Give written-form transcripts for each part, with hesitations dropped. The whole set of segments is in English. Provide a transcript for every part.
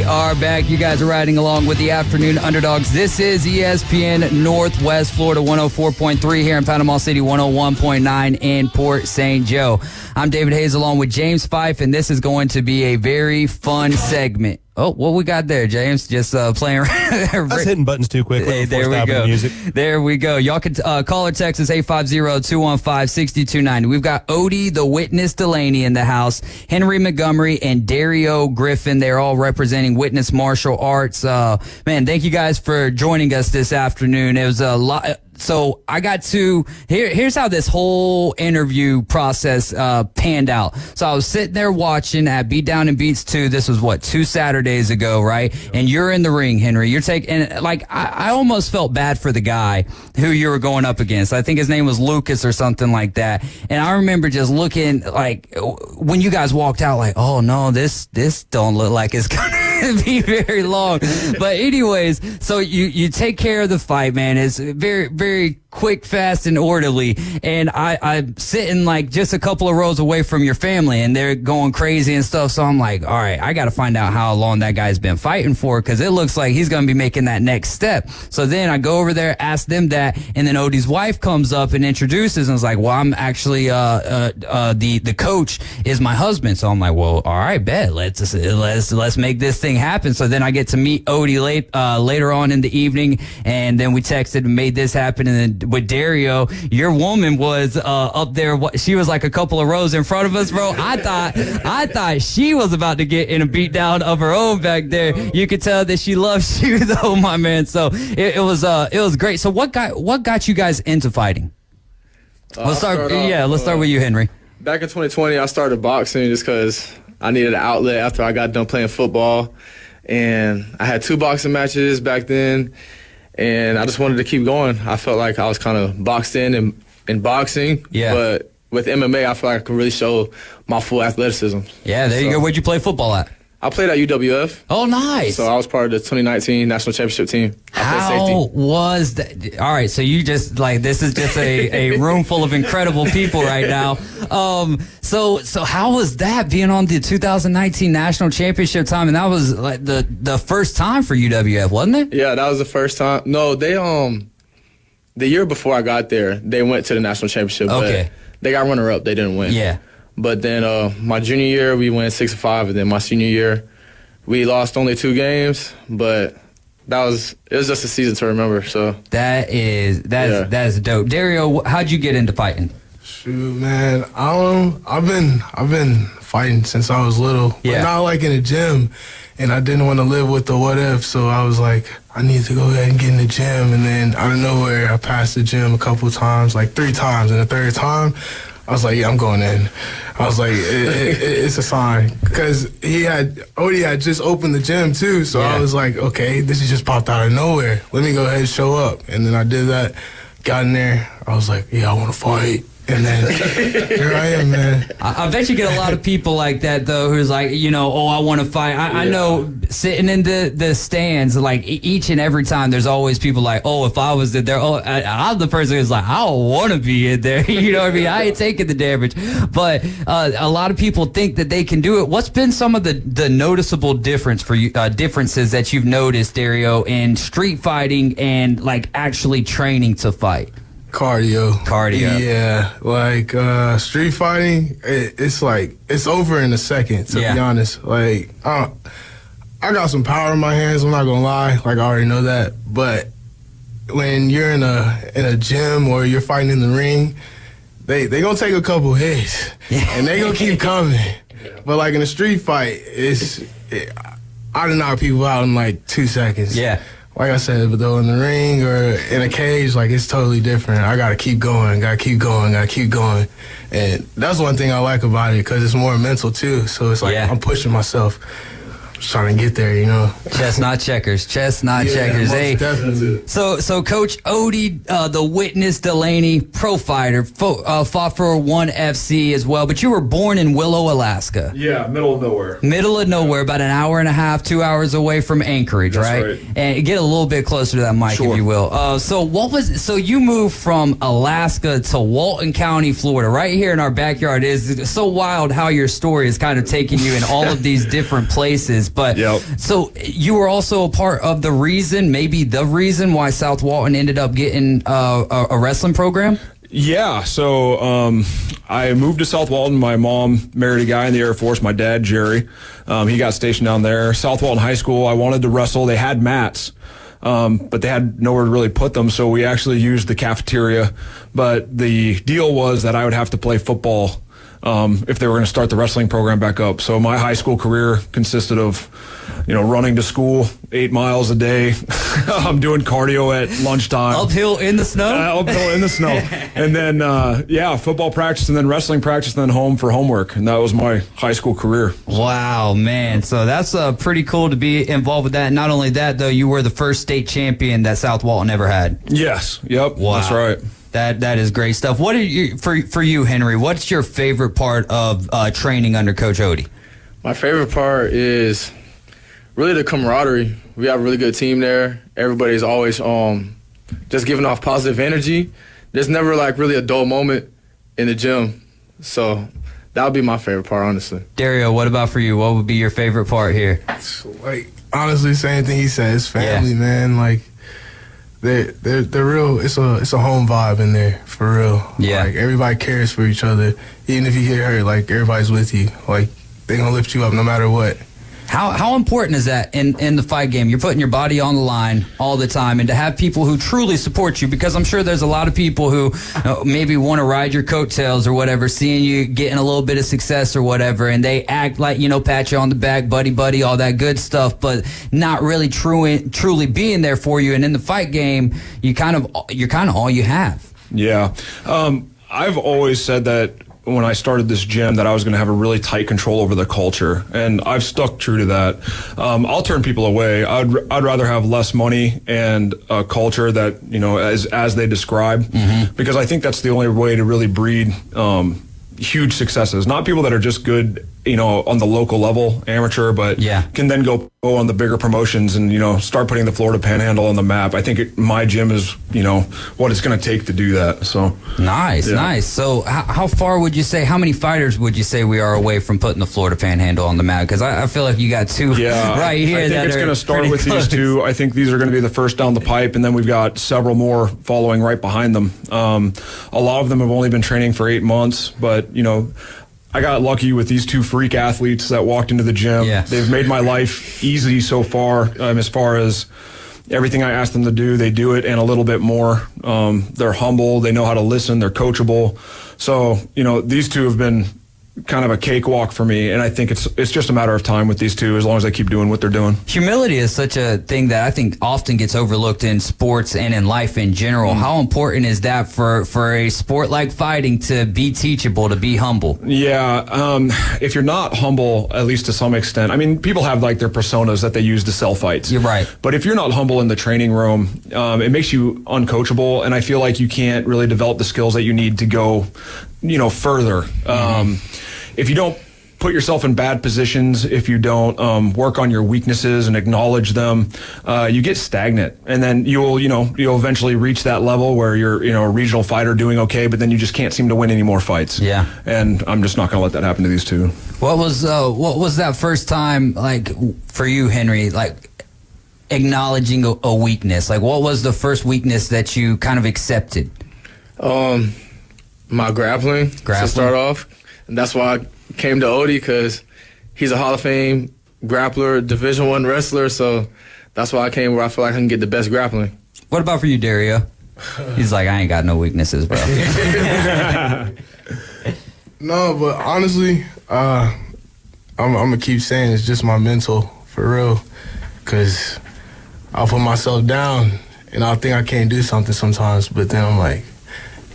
We are back. You guys are riding along with the afternoon underdogs. This is ESPN Northwest Florida 104.3 here in Panama City, 101.9 in Port St. Joe. I'm David Hayes along with James Fife, and this is going to be a very fun segment. Oh, what we got there, James? Just playing around. I was hitting buttons too quick. Hey, there we go. There we go. Y'all can call or text us 850-215-6290. We've got Odie, the Witness Delaney in the house, Henry Montgomery, and Dario Griffin. They're all representing Witness Martial Arts. Man, thank you guys for joining us this afternoon. It was a lot. So I got to here's how this whole interview process panned out. So I was sitting there watching at Beat Down and Beats 2. This was 2 Saturdays ago, right? And you're in the ring, Henry. You're taking, like, I almost felt bad for the guy who you were going up against. I think his name was Lucas or something like that. And I remember just looking, like, when you guys walked out, like, oh no, this don't look like it's gonna be very long. But anyways, so you take care of the fight, man. It's very, very quick, fast, and orderly. And I'm sitting like just a couple of rows away from your family, and they're going crazy and stuff. So I'm like, all right, I got to find out how long that guy's been fighting for, because it looks like he's going to be making that next step. So then I go over there, ask them that, and then Odie's wife comes up and introduces and is like, well, I'm actually the coach is my husband. So I'm like, well, all right, bet. Let's make this thing happen. So then I get to meet Odie later on in the evening, and then we texted and made this happen. And then with Dario, your woman was up there. She was like a couple of rows in front of us, bro. I thought she was about to get in a beat down of her own back there. You could tell that she loves you, though, my man. So it was great. So what got you guys into fighting? Let's start with you, Henry. Back in 2020, I started boxing just because I needed an outlet after I got done playing football. And I had 2 boxing matches back then, and I just wanted to keep going. I felt like I was kind of boxed in boxing, but with MMA, I feel like I can really show my full athleticism. Yeah, there you go. Where'd you play football at? I played at UWF. Oh, nice. So I was part of the 202019 National Championship team. How was that? All right, so you just, like, this is just a room full of incredible people right now. So how was that, being on the 2019 National Championship time? And that was like the first time for UWF, wasn't it? Yeah, that was the first time. No, they the year before I got there, they went to the National Championship. Okay. But they got runner-up. They didn't win. Yeah. But then my junior year, we went 6-5, and then my senior year, we lost only 2 games, but it was just a season to remember. So that is dope. Dario, how'd you get into fighting? Shoot, man, I've been fighting since I was little, but not like in the gym, and I didn't want to live with the what if, so I was like, I need to go ahead and get in the gym, and then out of nowhere, I passed the gym a couple of times, like 3 times, and the 3rd time, I was like, yeah, I'm going in. I was like, it's a sign. Because Odie had just opened the gym too, so I was like, okay, this has just popped out of nowhere. Let me go ahead and show up. And then I did that, got in there. I was like, yeah, I want to fight. And then here I am, man. I bet you get a lot of people like that, though, who's like, I want to fight. I know sitting in the stands, like each and every time, there's always people like, oh, if I was there, I'm the person who's like, I don't want to be in there. You know what I mean? I ain't taking the damage. But a lot of people think that they can do it. What's been some of the noticeable differences that you've noticed, Dario, in street fighting and like actually training to fight? Cardio. Yeah, like street fighting, it's over in a second, to be honest. Like, I got some power in my hands, I'm not gonna lie, like I already know that. But when you're in a gym or you're fighting in the ring, they gonna take a couple hits and they gonna keep coming. But like in a street fight, I done knock people out in like 2 seconds. Yeah. Like I said, but though in the ring or in a cage, like it's totally different. I gotta keep going. And that's one thing I like about it, because it's more mental too. So it's like I'm pushing myself. Just trying to get there, Chestnut checkers. Hey, definitely. So Coach Odie, the Witness Delaney, pro fighter, fought for ONE FC as well. But you were born in Willow, Alaska. Yeah, middle of nowhere. Middle of nowhere, about an hour and a half, 2 hours away from Anchorage, right? And get a little bit closer to that mic, if you will. So you moved from Alaska to Walton County, Florida, right here in our backyard. It's so wild how your story is kind of taking you in all of these different places. But so you were also a part of the reason, maybe the reason why South Walton ended up getting a wrestling program? Yeah, so I moved to South Walton. My mom married a guy in the Air Force, my dad, Jerry. He got stationed down there. South Walton High School, I wanted to wrestle. They had mats, but they had nowhere to really put them, so we actually used the cafeteria. But the deal was that I would have to play football if they were going to start the wrestling program back up. So my high school career consisted of, running to school 8 miles a day. I'm doing cardio at lunchtime. Uphill in the snow? Uphill in the snow. And then, football practice and then wrestling practice and then home for homework. And that was my high school career. Wow, man. So that's pretty cool to be involved with that. And not only that, though, you were the first state champion that South Walton ever had. Yes. Yep. Wow. That's right. That is great stuff. What are you for you, Henry? What's your favorite part of training under Coach Odie? My favorite part is really the camaraderie. We have a really good team there. Everybody's always just giving off positive energy. There's never really a dull moment in the gym. So that would be my favorite part, honestly. Dario, what about for you? What would be your favorite part here? Honestly, same thing he said. It's family, man. They're real. It's a home vibe in there, for real. Yeah. Everybody cares for each other. Even if you get hurt, everybody's with you. They gonna lift you up no matter what. How important is that in the fight game? You're putting your body on the line all the time, and to have people who truly support you, because I'm sure there's a lot of people who maybe want to ride your coattails or whatever, seeing you getting a little bit of success or whatever, and they act like, pat you on the back, buddy, all that good stuff, but not really truly being there for you. And in the fight game, you're kind of all you have. Yeah. I've always said that when I started this gym that I was going to have a really tight control over the culture, and I've stuck true to that. I'll turn people away. I'd rather have less money and a culture that, as they describe, because I think that's the only way to really breed huge successes. Not people that are just good, on the local level, amateur, but can then go on the bigger promotions and, start putting the Florida Panhandle on the map. I think my gym is, what it's going to take to do that. So Nice. So how far would you say, how many fighters would you say we are away from putting the Florida Panhandle on the map? Because I feel like you got two right here. I think it's going to start with close. These two. I think these are going to be the first down the pipe, and then we've got several more following right behind them. A lot of them have only been training for 8 months, but, I got lucky with these two freak athletes that walked into the gym. Yes. They've made my life easy so far, as far as everything I ask them to do, they do it and a little bit more. They're humble. They know how to listen. They're coachable. So, these two have been kind of a cakewalk for me, and I think it's just a matter of time with these two as long as they keep doing what they're doing. Humility is such a thing that I think often gets overlooked in sports and in life in general. How important is that for a sport like fighting to be teachable, to be humble? Yeah, if you're not humble, at least to some extent, people have their personas that they use to sell fights. You're right. But if you're not humble in the training room, it makes you uncoachable, and I feel like you can't really develop the skills that you need to go further. If you don't put yourself in bad positions, if you don't work on your weaknesses and acknowledge them, you get stagnant, and then you'll eventually reach that level where you're a regional fighter doing okay, but then you just can't seem to win any more fights. Yeah, and I'm just not going to let that happen to these two. What was that first time for you, Henry? Acknowledging a weakness. What was the first weakness that you kind of accepted? My grappling to start off. And that's why I came to Odie, because he's a Hall of Fame grappler, Division I wrestler. So that's why I came where I feel like I can get the best grappling. What about for you, Dario? He's like, I ain't got no weaknesses, bro. No, but honestly, I'm going to keep saying it's just my mental, for real. Because I'll put myself down, and I'll think I can't do something sometimes. But then I'm like,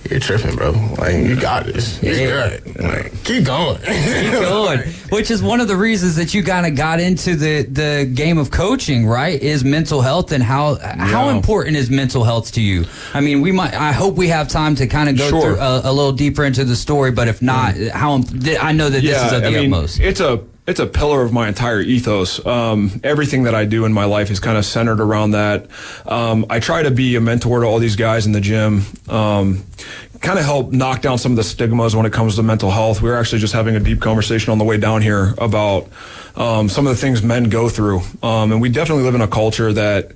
you're tripping, bro. You got this. You're good. Keep going. Keep going. Which is one of the reasons that you kind of got into the game of coaching, right? Is mental health, and how important is mental health to you? I hope we have time to kind of go through a little deeper into the story, but if not, I know that this is of the utmost. It's a it's a pillar of my entire ethos. Everything that I do in my life is kind of centered around that. I try to be a mentor to all these guys in the gym. Kind of help knock down some of the stigmas when it comes to mental health. We were actually just having a deep conversation on the way down here about some of the things men go through. And we definitely live in a culture that,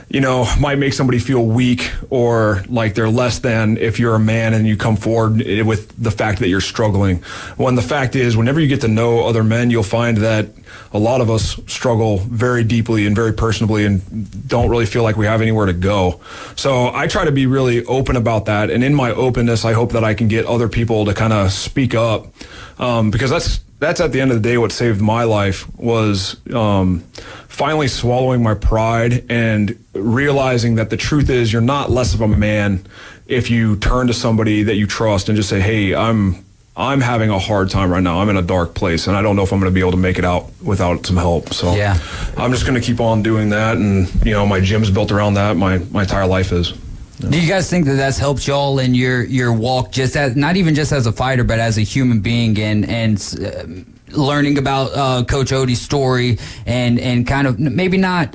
you know, might make somebody feel weak or like they're less than if you're a man and you come forward with the fact that you're struggling. When the fact is, whenever you get to know other men, you'll find that a lot of us struggle very deeply and very personally and don't really feel like we have anywhere to go. So I try to be really open about that. And in my openness, I hope that I can get other people to kind of speak up, because that's at the end of the day what saved my life was finally swallowing my pride and realizing that the truth is you're not less of a man if you turn to somebody that you trust and just say, hey, I'm having a hard time right now. I'm in a dark place, and I don't know if I'm going to be able to make it out without some help. So yeah, I'm just going to keep on doing that, and you know, my gym's built around that. My entire life is. Yeah. Do you guys think that that's helped y'all in your walk, just as not even just as a fighter, but as a human being, and learning about Coach Odie's story and kind of maybe not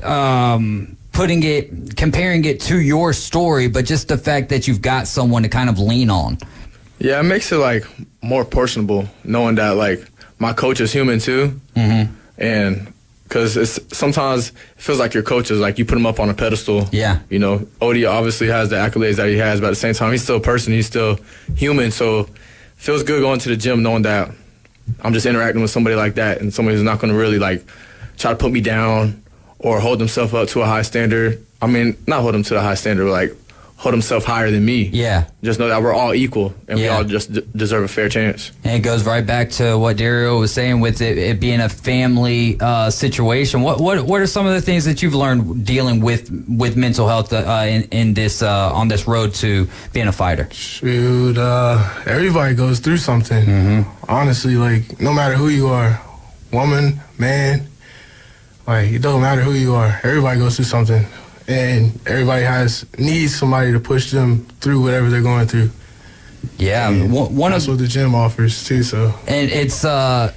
comparing it to your story, but just the fact that you've got someone to kind of lean on? Yeah, it makes it like more personable, knowing that like my coach is human too, and because sometimes it feels like your coach is like you put him up on a pedestal. Yeah, you know, Odie obviously has the accolades that he has, but at the same time, he's still a person, he's still human. So it feels good going to the gym knowing that I'm just interacting with somebody like that, and somebody who's not going to really like try to put me down or hold himself up to a high standard. I mean, not hold him to a high standard, but like hold himself higher than me. Yeah. Just know that we're all equal, and we all just deserve a fair chance. And it goes right back to what Dario was saying with it being a family situation. What are some of the things that you've learned dealing with mental health in this on this road to being a fighter? Shoot, everybody goes through something. Honestly, like no matter who you are, woman, man, like it don't matter who you are. Everybody goes through something. And everybody needs somebody to push them through whatever they're going through. Yeah, that's what the gym offers too. So, and it's I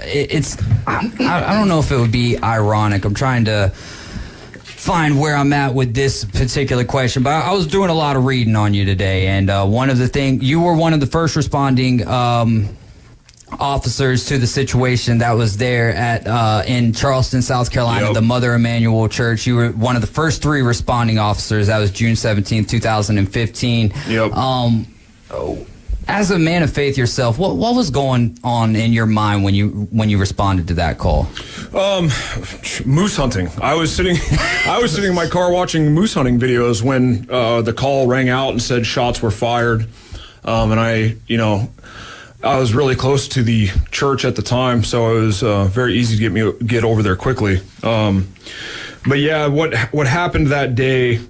don't know if it would be ironic. I'm trying to find where I'm at with this particular question, but I was doing a lot of reading on you today, and one of the things, you were one of the first responding officers to the situation that was there at in Charleston, South Carolina, the Mother Emanuel Church. You were one of the first 3 responding officers. That was June 17th, 2015. As a man of faith yourself, what was going on in your mind when you responded to that call? Moose hunting. I was sitting in my car watching moose hunting videos when the call rang out and said shots were fired, and I was really close to the church at the time, so it was very easy to get over there quickly. But yeah, what happened that day,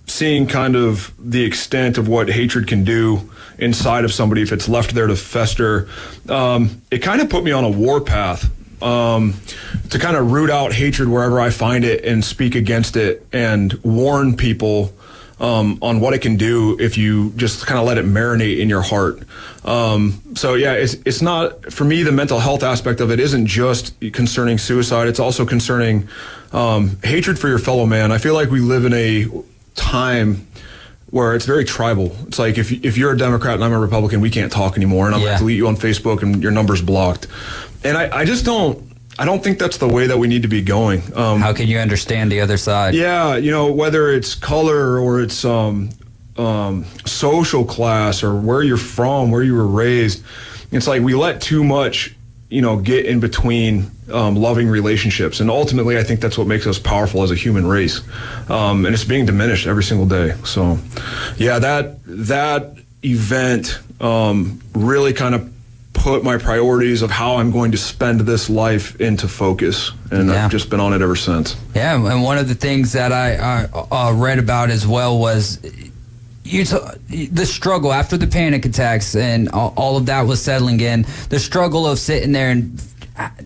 seeing kind of the extent of what hatred can do inside of somebody if it's left there to fester, it kind of put me on a war path to kind of root out hatred wherever I find it and speak against it and warn people on what it can do if you just kind of let it marinate in your heart. So yeah, it's not, for me, the mental health aspect of it isn't just concerning suicide. It's also concerning hatred for your fellow man. I feel like we live in a time where it's very tribal. It's like if you're a Democrat and I'm a Republican, we can't talk anymore, and I'm going to delete you on Facebook and your number's blocked. And I just don't think that's the way that we need to be going. How can you understand the other side? Yeah, whether it's color or it's social class or where you're from, where you were raised, it's like we let too much, get in between loving relationships. And ultimately, I think that's what makes us powerful as a human race. And it's being diminished every single day. So, yeah, that event really kind of put my priorities of how I'm going to spend this life into focus, and I've just been on it ever since. Yeah, and one of the things that I read about as well was the struggle after the panic attacks and all of that was settling in, the struggle of sitting there and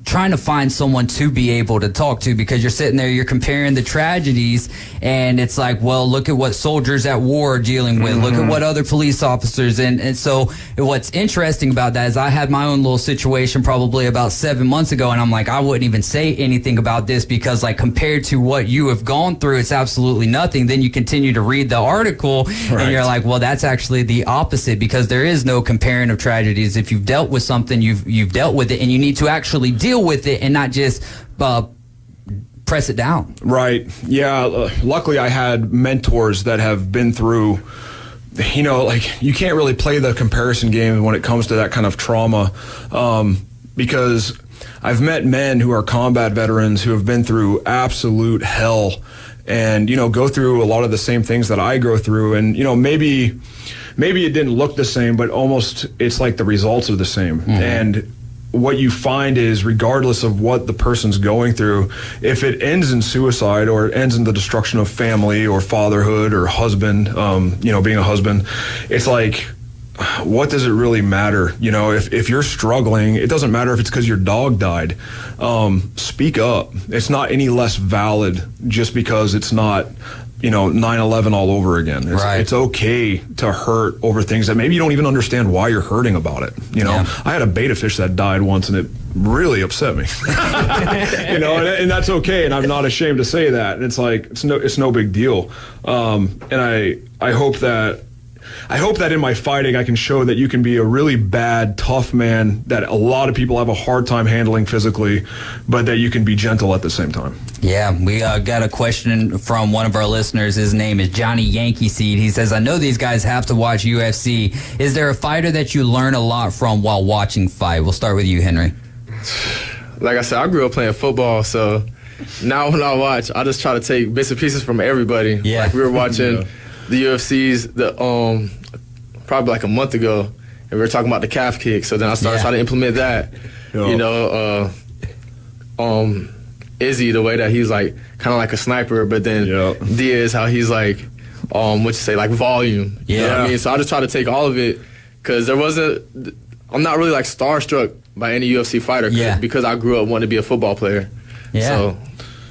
trying to find someone to be able to talk to, because you're sitting there, you're comparing the tragedies, and it's like, well, look at what soldiers at war are dealing with. Look at what other police officers. And so what's interesting about that is I had my own little situation probably about 7 months ago, and I'm like, I wouldn't even say anything about this because, like, compared to what you have gone through, it's absolutely nothing. Then you continue to read the article, and you're like, well, that's actually the opposite, because there is no comparing of tragedies. If you've dealt with something, you've dealt with it, and you need to actually deal with it and not just press it down. Right. Yeah. Luckily, I had mentors that have been through, you know, like, you can't really play the comparison game when it comes to that kind of trauma, because I've met men who are combat veterans who have been through absolute hell and, you know, go through a lot of the same things that I go through. And, you know, maybe it didn't look the same, but almost it's like the results are the same. And what you find is, regardless of what the person's going through, if it ends in suicide or it ends in the destruction of family or fatherhood or husband, you know, being a husband, it's like, what does it really matter? You know, if you're struggling, it doesn't matter if it's because your dog died. Speak up. It's not any less valid just because it's not, you know, 9/11 all over again. It's okay to hurt over things that maybe you don't even understand why you're hurting about it. You know, I had a beta fish that died once, and it really upset me. You know, and that's okay, and I'm not ashamed to say that. And it's like, it's no big deal. And I hope that in my fighting, I can show that you can be a really bad, tough man that a lot of people have a hard time handling physically, but that you can be gentle at the same time. Yeah, we got a question from one of our listeners. His name is Johnny Yankee Seed. He says, I know these guys have to watch UFC. Is there a fighter that you learn a lot from while watching fight? We'll start with you, Henry. Like I said, I grew up playing football, so now when I watch, I just try to take bits and pieces from everybody. Yeah. Like, we were watching the UFC's probably like a month ago, and we were talking about the calf kick. So then I started trying to implement that. You know, Izzy, the way that he's like kind of like a sniper, but then Diaz, how he's like, what you say, like volume. Yeah. You know what I mean? So I just try to take all of it, because I'm not really like starstruck by any UFC fighter because I grew up wanting to be a football player. Yeah. So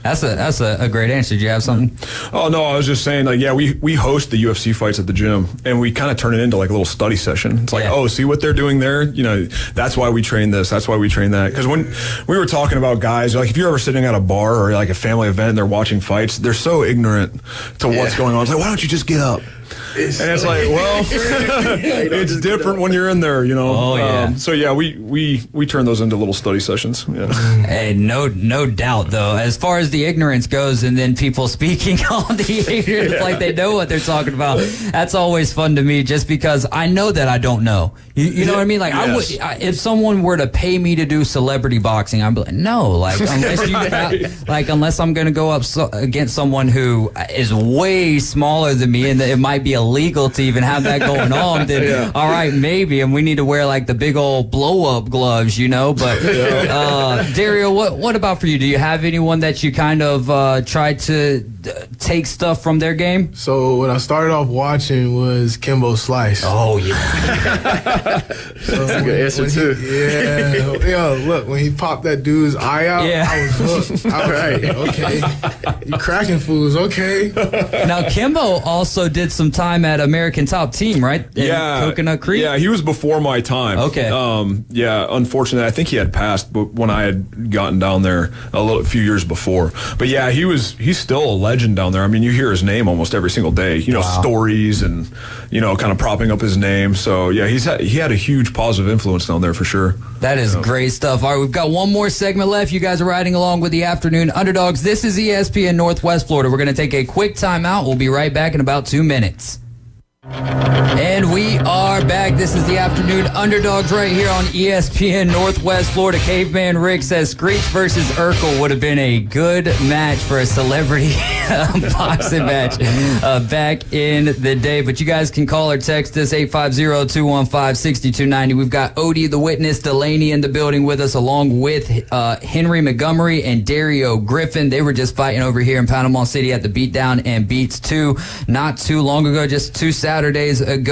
That's a great answer. Did you have something? Oh, no, I was just saying, like, yeah, we host the UFC fights at the gym, and we kind of turn it into like a little study session. It's like, oh, see what they're doing there? You know, that's why we train this. That's why we train that. Because when we were talking about guys, like, if you're ever sitting at a bar or like a family event and they're watching fights, they're so ignorant to what's going on. It's like, why don't you just get up? And it's like, well, it's different when you're in there, you know. Oh, yeah. So yeah, we turn those into little study sessions. Yeah. Hey, no doubt though. As far as the ignorance goes, and then people speaking on the ignorance like they know what they're talking about, that's always fun to me. Just because I know that I don't know. You know what I mean? Like, if someone were to pay me to do celebrity boxing, I'd be like, no. Like, unless you unless I'm going to go up against someone who is way smaller than me, and it might be illegal to even have that going on, then all right, maybe, and we need to wear like the big old blow up gloves, you know. But Dario, what about for you? Do you have anyone that you kind of try to take stuff from their game? So what I started off watching was Kimbo Slice. Oh yeah. So that's a good answer too. Look, when he popped that dude's eye out, I was hooked. I was like, okay, you cracking fools, okay. Now Kimbo also did some time at American Top Team, right? In Coconut Creek? Yeah, he was before my time. Okay. Unfortunately, I think he had passed, but when I had gotten down there a few years before. But yeah, he's still a legend down there. I mean, you hear his name almost every single day. You know, stories and, you know, kind of propping up his name. So yeah, he had a huge positive influence down there for sure. That is great stuff. All right, we've got one more segment left. You guys are riding along with the Afternoon Underdogs. This is ESPN Northwest Florida. We're going to take a quick timeout. We'll be right back in about 2 minutes. And we are back. This is the Afternoon Underdogs right here on ESPN Northwest Florida. Caveman Rick says Screech versus Urkel would have been a good match for a celebrity boxing match back in the day. But you guys can call or text us 850-215-6290. We've got Odie the Witness Delaney in the building with us, along with Henry Montgomery and Dario Griffin. They were just fighting over here in Panama City at the Beatdown and Beats 2 not too long ago, just 2 Saturdays ago.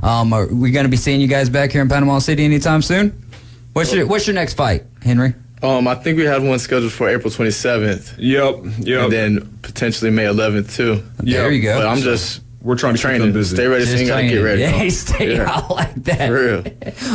Are we going to be seeing you guys back here in Panama City anytime soon? What's your next fight, Henry? I think we had one scheduled for April 27th. Yep. And then potentially May 11th too. There you go. But I'm just we're trying to training. keep them busy. Stay ready, so you gotta get ready. Yeah, stay out like that. For real.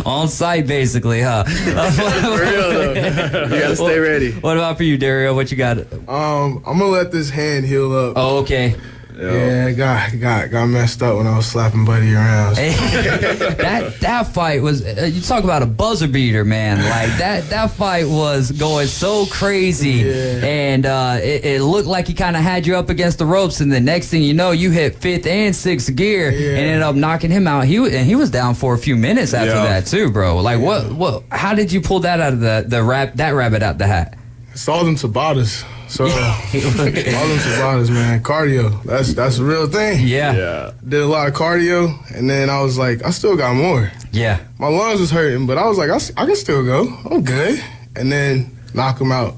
On site, basically, huh? For real though. You gotta stay ready. What about for you, Dario? What you got? I'm gonna let this hand heal up. Oh, okay. Yeah, got messed up when I was slapping Buddy around. that fight was you talk about a buzzer beater, man. Like that fight was going so crazy, and it looked like he kind of had you up against the ropes, and the next thing you know, you hit 5th and 6th gear and ended up knocking him out. He was down for a few minutes after that too, bro. Like what? How did you pull that out of that rabbit out the hat? It's all them Tabatas. So all them Tabatas, man. Cardio. That's a real thing. Yeah. Did a lot of cardio, and then I was like, I still got more. Yeah. My lungs was hurting, but I was like, I can still go. I'm good. And then knock him out,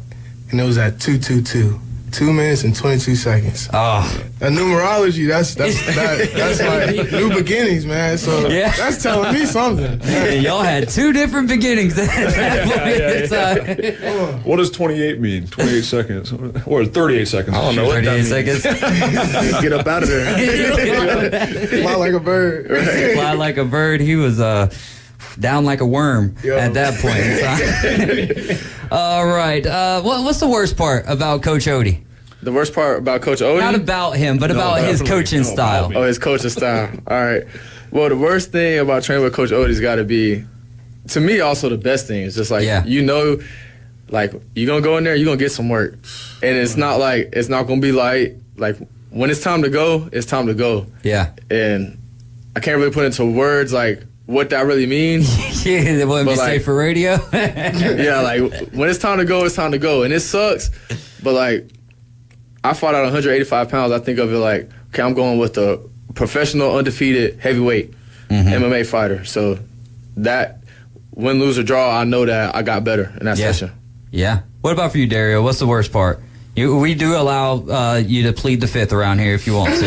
and it was at 2:22. 2 minutes and 22 seconds. Oh. That numerology, that's like new beginnings, man. So that's telling me something. Y'all had 2 different beginnings at that point in time. What does 28 mean? 28 seconds. Or 38 seconds. I don't know what that 38 means. seconds. Get up out of there. Fly like a bird. Fly like a bird. He was down like a worm at that point in time. All right. What's the worst part about Coach Odie? The worst part about Coach Odie? Not about him, but about his coaching style. Oh, his coaching style. All right. Well, the worst thing about training with Coach Odie's got to be, to me, also the best thing is just like, you know, like you're going to go in there, you're going to get some work. And it's not like, it's not going to be like when it's time to go, it's time to go. Yeah. And I can't really put into words like what that really means. Yeah, they wouldn't be like, safe for radio. Yeah, like when it's time to go, it's time to go. And it sucks, but like, I fought at 185 pounds. I think of it like, okay, I'm going with a professional, undefeated heavyweight MMA fighter. So that, win, lose, or draw, I know that I got better in that session. Yeah. What about for you, Dario? What's the worst part? We do allow you to plead the 5th around here if you want to.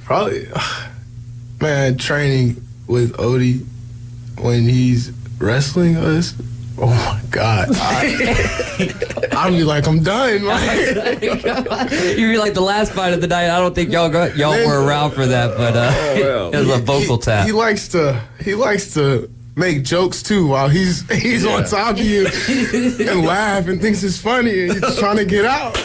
Probably, man, training with Odie when he's wrestling us. Oh my God! I'd be like, I'm done. You'd be like the last fight of the night. I don't think y'all were around for that, but it was a vocal tap. He likes to make jokes too while he's on top of you and laugh and thinks it's funny and he's trying to get out.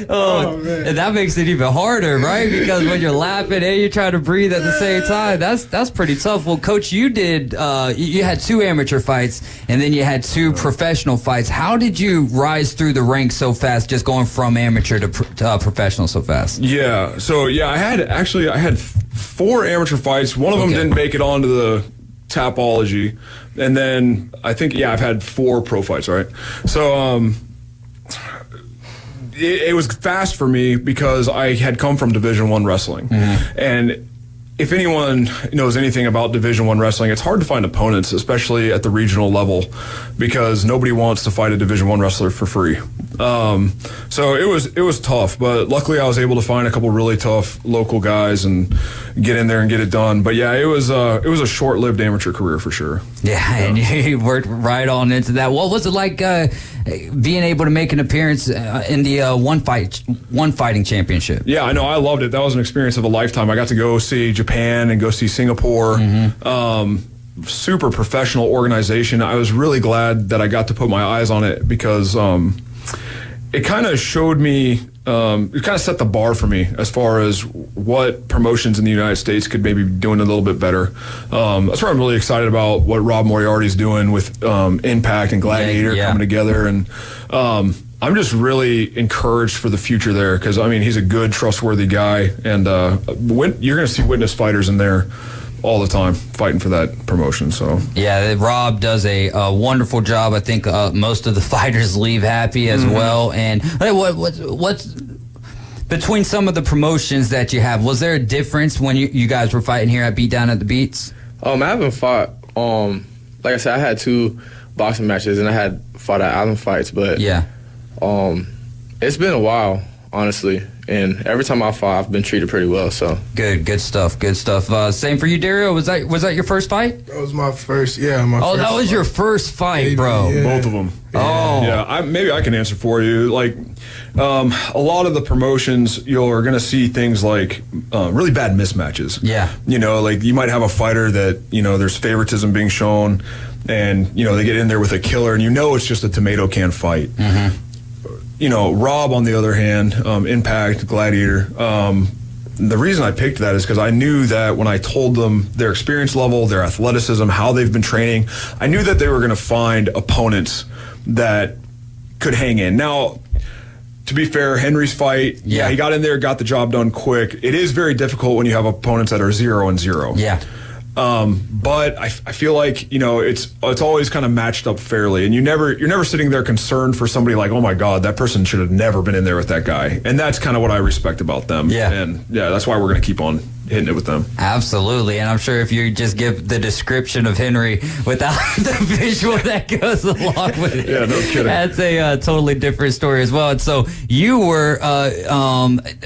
Oh man. And that makes it even harder, right? Because when you're laughing and you're trying to breathe at the same time, that's pretty tough. Well, Coach, you did you had 2 amateur fights and then you had 2 professional fights. How did you rise through the ranks so fast, just going from amateur to professional so fast? Yeah. So I had 4 amateur fights. One of them didn't make it onto the Tapology, and then I think I've had 4 pro fights, right? So it was fast for me because I had come from Division I wrestling, and if anyone knows anything about Division I wrestling, it's hard to find opponents, especially at the regional level, because nobody wants to fight a Division I wrestler for free. So it was tough, but luckily I was able to find a couple really tough local guys and get in there and get it done. But yeah, it was a short-lived amateur career for sure. Yeah, and you worked right on into that. What was it like being able to make an appearance in the one fighting championship? Yeah, I know. I loved it. That was an experience of a lifetime. I got to go see Japan and go see Singapore. Super professional organization. I was really glad that I got to put my eyes on it because it kind of showed me, it kind of set the bar for me as far as what promotions in the United States could maybe be doing a little bit better. That's why I'm really excited about what Rob Moriarty's doing with Impact and Gladiator coming together. And I'm just really encouraged for the future there because, I mean, he's a good, trustworthy guy. And you're going to see witness fighters in there all the time fighting for that promotion. So yeah, Rob does a wonderful job. I think most of the fighters leave happy as well. And what's between some of the promotions that you have, was there a difference when you guys were fighting here at Beatdown at the Beats? I haven't fought, like I said, I had 2 boxing matches and I had fought at Island Fights, but it's been a while. honestly. And every time I fought, I've been treated pretty well. So Good stuff. Same for you, Dario. Was that your first fight? That was my first. Yeah, my. Oh, first that was fight. your first fight, Maybe, bro. yeah. Both of them. Oh, Yeah, maybe I can answer for you. Like, a lot of the promotions, you're going to see things like really bad mismatches. Yeah. You know, like you might have a fighter that, you know, there's favoritism being shown, and, you know, they get in there with a killer, and you know it's just a tomato can fight. Mm-hmm. You know, Rob, on the other hand, Impact, Gladiator, the reason I picked that is because I knew that when I told them their experience level, their athleticism, how they've been training, I knew that they were going to find opponents that could hang in. Now, to be fair, Henry's fight, yeah, he got in there, got the job done quick. It is very difficult when you have opponents that are 0-0. yeah. But I feel like, you know, it's always kind of matched up fairly, and you're never sitting there concerned for somebody like, oh my God, that person should have never been in there with that guy. And that's kind of what I respect about them. Yeah. And yeah, that's why we're going to keep on hitting it with them. Absolutely. And I'm sure if you just give the description of Henry without the visual that goes along with it, Yeah, no kidding. that's a totally different story as well. And so you were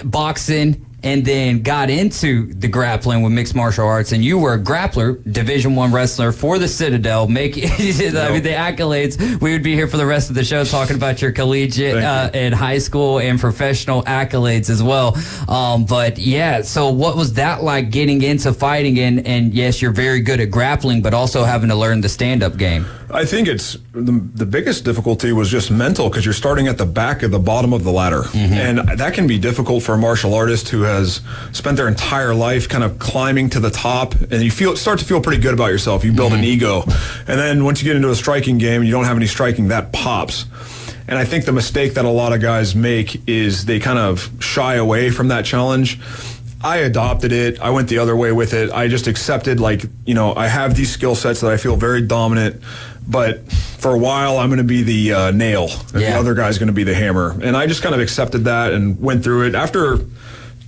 boxing and then got into the grappling with mixed martial arts, and you were a grappler, Division I wrestler for the Citadel. I mean, the accolades. We would be here for the rest of the show talking about your collegiate and high school and professional accolades as well. But yeah, so what was that like getting into fighting? And yes, you're very good at grappling, but also having to learn the stand-up game. I think it's the biggest difficulty was just mental, because you're starting at the back of the bottom of the ladder. Mm-hmm. And that can be difficult for a martial artist who has spent their entire life kind of climbing to the top, and you start to feel pretty good about yourself. You build an ego. And then once you get into a striking game and you don't have any striking, that pops. And I think the mistake that a lot of guys make is they kind of shy away from that challenge. I adopted it. I went the other way with it. I just accepted, like, you know, I have these skill sets that I feel very dominant, but for a while I'm going to be the nail, and the other guy's going to be the hammer. And I just kind of accepted that and went through it. After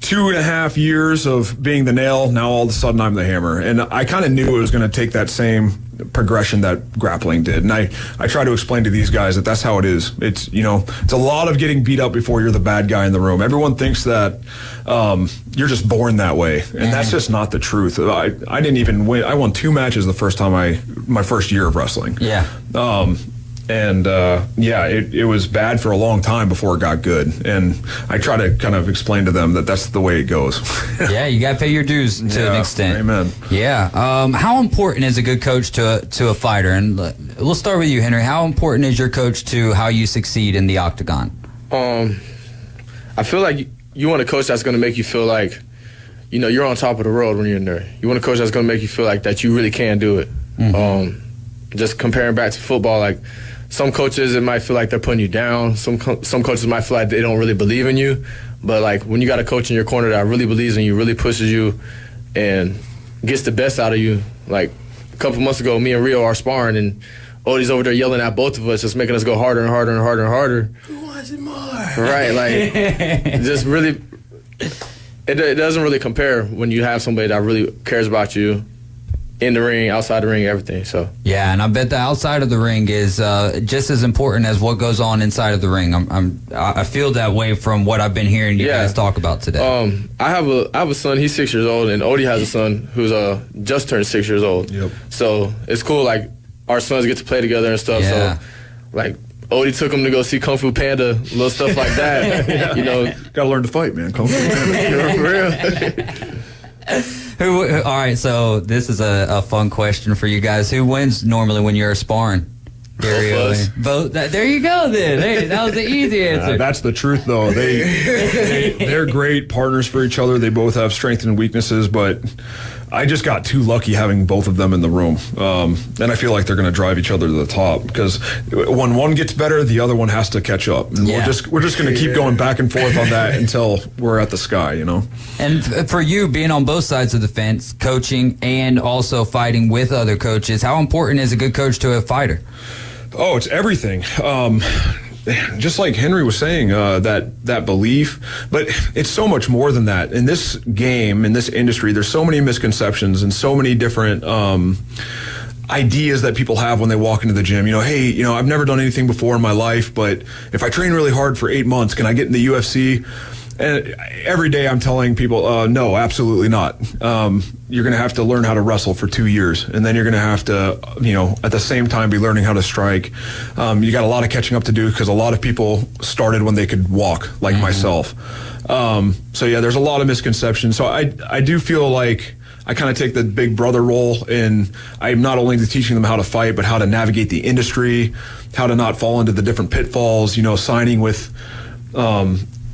2.5 years of being the nail, now all of a sudden I'm the hammer. And I kind of knew it was going to take that same progression that grappling did. And I try to explain to these guys that that's how it is. It's, you know, it's a lot of getting beat up before you're the bad guy in the room. Everyone thinks that you're just born that way, and that's just not the truth. I didn't even win. I won 2 matches the first time my first year of wrestling. Yeah. It was bad for a long time before it got good. And I try to kind of explain to them that that's the way it goes. Yeah, you got to pay your dues to an extent. Amen. Yeah. How important is a good coach to a fighter? And we'll start with you, Henry. How important is your coach to how you succeed in the octagon? I feel like you want a coach that's going to make you feel like, you know, you're on top of the world when you're in there. You want a coach that's going to make you feel like that you really can do it. Mm-hmm. Just comparing back to football, like, some coaches, it might feel like they're putting you down. Some coaches might feel like they don't really believe in you. But, like, when you got a coach in your corner that really believes in you, really pushes you, and gets the best out of you. Like, a couple months ago, me and Rio are sparring, and Odie's over there yelling at both of us, just making us go harder and harder and harder and harder. Who wants it more? Right, like, just really, it doesn't really compare when you have somebody that really cares about you. In the ring, outside the ring, everything. So yeah, and I bet the outside of the ring is just as important as what goes on inside of the ring. I feel that way from what I've been hearing you guys talk about today. I have a son. He's 6 years old, and Odie has a son who's just turned 6 years old. Yep. So it's cool. Like, our sons get to play together and stuff. Yeah. So, like, Odie took him to go see Kung Fu Panda, little stuff like that. You know, gotta learn to fight, man. Kung Fu Panda. For real. All right, so this is a fun question for you guys. Who wins normally when you're sparring? Both. There you go, then. Hey, that was the easy answer. That's the truth, though. They're great partners for each other. They both have strengths and weaknesses, but I just got too lucky having both of them in the room. And I feel like they're going to drive each other to the top, because when one gets better, the other one has to catch up. And we're just going to keep going back and forth on that until we're at the sky, you know? And for you, being on both sides of the fence, coaching and also fighting with other coaches, how important is a good coach to a fighter? Oh, it's everything. Just like Henry was saying, that belief, but it's so much more than that. In this game, in this industry, there's so many misconceptions and so many different ideas that people have when they walk into the gym. Hey, I've never done anything before in my life, but if I train really hard for 8 months, can I get in the UFC? And every day I'm telling people, no, absolutely not. You're going to have to learn how to wrestle for 2 years, and then you're going to have to, at the same time be learning how to strike. You got a lot of catching up to do because a lot of people started when they could walk, like myself. So yeah, there's a lot of misconceptions. So I do feel like I kind of take the big brother role, and I'm not only teaching them how to fight, but how to navigate the industry, how to not fall into the different pitfalls, signing with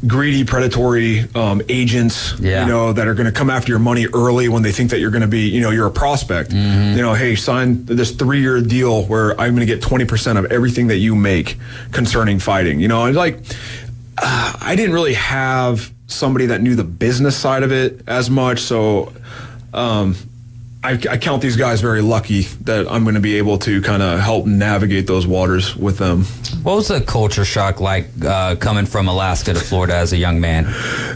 greedy, predatory agents, that are going to come after your money early when they think that you're going to be, you're a prospect. Hey, sign this 3-year deal where I'm going to get 20% of everything that you make concerning fighting. And I didn't really have somebody that knew the business side of it as much, so I count these guys very lucky that I'm going to be able to kind of help navigate those waters with them. What was the culture shock like coming from Alaska to Florida as a young man?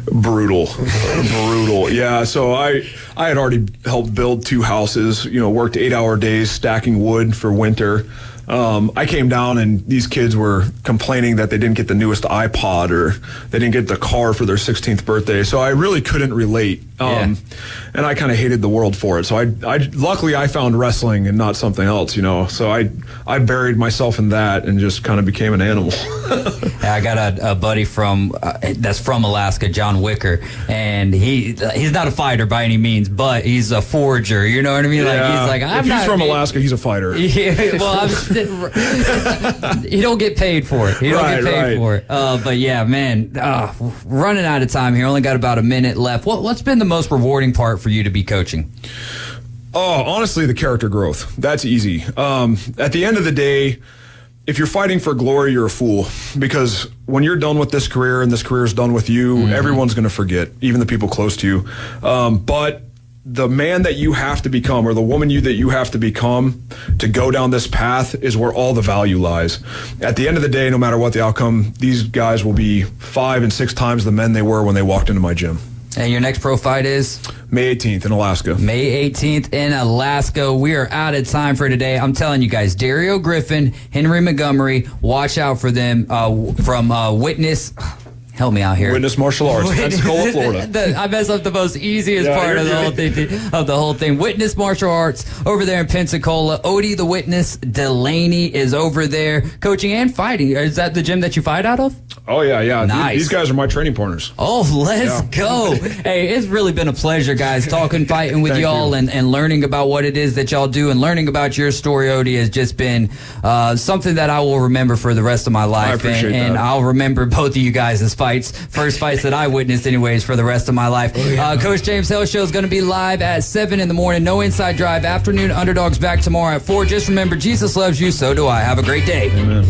Brutal. Yeah, so I had already helped build 2 houses, worked 8-hour days stacking wood for winter. I came down and these kids were complaining that they didn't get the newest iPod or they didn't get the car for their 16th birthday. So I really couldn't relate. And I kind of hated the world for it. So luckily I found wrestling and not something else, So I buried myself in that and just kind of became an animal. I got a buddy that's from Alaska, John Wicker, and he's not a fighter by any means, but he's a forger. You know what I mean? Yeah. Like he's from Alaska, he's a fighter. Yeah, well, he don't get paid for it. He don't get paid for it. But yeah, man, running out of time here. Only got about a minute left. What's been the most rewarding part for you to be coaching? Oh, honestly, the character growth. That's easy. At the end of the day, if you're fighting for glory, you're a fool. Because when you're done with this career and this career is done with you, everyone's going to forget, even the people close to you. But the man that you have to become, or the woman that you have to become to go down this path, is where all the value lies. At the end of the day, no matter what the outcome, these guys will be 5 and 6 times the men they were when they walked into my gym. And your next pro fight is? May 18th in Alaska. May 18th in Alaska. We are out of time for today. I'm telling you guys, Dario Griffin, Henry Montgomery, watch out for them from Witness. Help me out here. Witness Martial Arts, Pensacola, Florida. I mess up the most easiest part of the whole thing. Witness Martial Arts over there in Pensacola. Odie the Witness Delaney is over there coaching and fighting. Is that the gym that you fight out of? Oh, yeah. Nice. These guys are my training partners. Oh, let's go. Hey, it's really been a pleasure, guys, talking, fighting with y'all and learning about what it is that y'all do and learning about your story, Odie, has just been something that I will remember for the rest of my life. I appreciate that. And I'll remember both of you guys' first fights that I witnessed anyways for the rest of my life. Coach James Hill Show is going to be live at 7 in the morning. No Inside Drive afternoon. Underdogs back tomorrow at 4. Just remember, Jesus loves you, so do I. Have a great day. Amen.